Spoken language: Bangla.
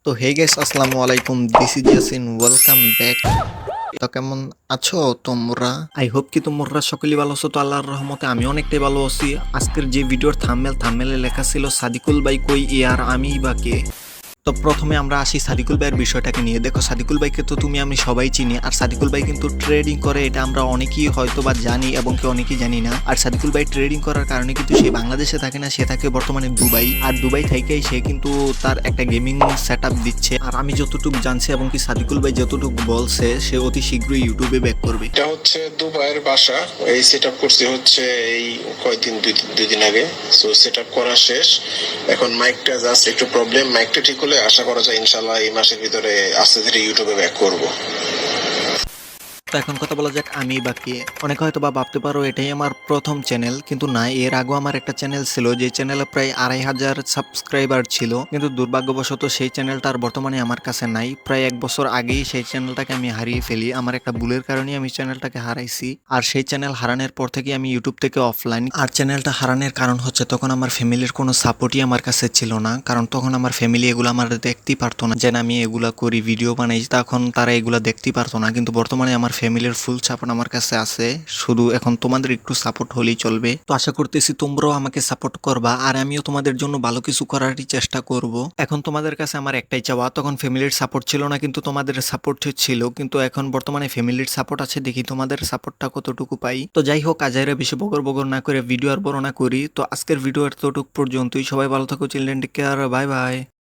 তো হে গাইস, আসসালামু আলাইকুম, this is Yasin, welcome back. তো কেমন আছো তোমরা? আই হোপ কি তোমরা সকলেই ভালো আছো। তো আল্লাহর রহমতে আমি অনেকটাই ভালো আছি। আজকের যে ভিডিওর থাম্বনেলে লেখা ছিল সাদিকুল ভাই কই ইয়ার আমি বা কে। তো প্রথমে আমরা আসি সাদিকুল ভাইয়ের বিষয়টাকে নিয়ে। দেখো, সাদিকুল ভাইকে তো তুমি আমি সবাই চিনি, আর সাদিকুল ভাই কিন্তু ট্রেডিং করে, এটা আমরা অনেকেই হয়তো বা জানি এবং কি অনেকেই জানি না। আর সাদিকুল ভাই ট্রেডিং করার কারণে কিন্তু সে বাংলাদেশে থাকে না, সে থাকে বর্তমানে দুবাই। আর দুবাই থেকেই সে কিন্তু তার একটা গেমিং সেট দিচ্ছে। আর আমি যতটুকু জানছি এবং কি সাদিকুল ভাই যতটুকু বলছে, সে অতি শীঘ্রই ইউটিউবে ব্যাক করবে। এটা হচ্ছে দুবাইয়ের বাসা। এই সেট আপ করছি হচ্ছে এই কয়েকদিন দুই দিন আগে। সো সেট আপ করা শেষ। এখন মাইকটা জাস্ট একটু প্রবলেম, মাইকটা ঠিক হলে আশা করা যায় ইনশাল্লাহ এই মাসের ভিতরে আস্তে ধীরে ইউটিউবে ব্যাক করবো। তো এখন কথা বলা যাক আমি বাকি। অনেকে হয়তো বা ভাবতে পারো এটাই আমার প্রথম চ্যানেল, কিন্তু না, এর আগেও আমার একটা চ্যানেল ছিল, যে চ্যানেলে প্রায় 2,500 সাবস্ক্রাইবার ছিল। কিন্তু দুর্ভাগ্যবশত সেই চ্যানেলটা আর বর্তমানে আমার কাছে নাই। প্রায় 1 বছর আগেই সেই চ্যানেলটাকে আমি হারিয়ে ফেলি। আমার একটা ভুলের কারণে আমি চ্যানেলটাকে হারাইছি। আর সেই চ্যানেল হারানোর পর থেকে আমি ইউটিউব থেকে অফলাইন। আর চ্যানেলটা হারানোর কারণ হচ্ছে তখন আমার ফ্যামিলির কোনো সাপোর্টই আমার কাছে ছিল না, কারণ তখন আমার ফ্যামিলি এগুলো আমার দেখতেই পারতো না, যেন আমি এগুলা করি, ভিডিও বানাই, তখন তারা এগুলা দেখতেই পারতো না। কিন্তু বর্তমানে আমার ফ্যামিলির ফুল সাপোর্ট আমার কাছে আছে। শুধু এখন তোমাদের একটু সাপোর্ট হলেই চলবে। তো আশা করতেছি তোমরাও আমাকে সাপোর্ট করবা, আর আমিও তোমাদের জন্য ভালো কিছু করারই চেষ্টা করব। এখন তোমাদের কাছে আমার একটাই চাওয়া, তখন ফ্যামিলির সাপোর্ট ছিল না কিন্তু তোমাদের সাপোর্ট ছিল, কিন্তু এখন বর্তমানে ফ্যামিলির সাপোর্ট আছে, দেখি তোমাদের সাপোর্টটা কতটুকু পাই। তো যাই হোক, আজাইরা বেশি বগর বগর না করে ভিডিও আর বড় না করি। তো আজকের ভিডিও এতটুকু পর্যন্তই। সবাই ভালো থাকো, children take care, bye by.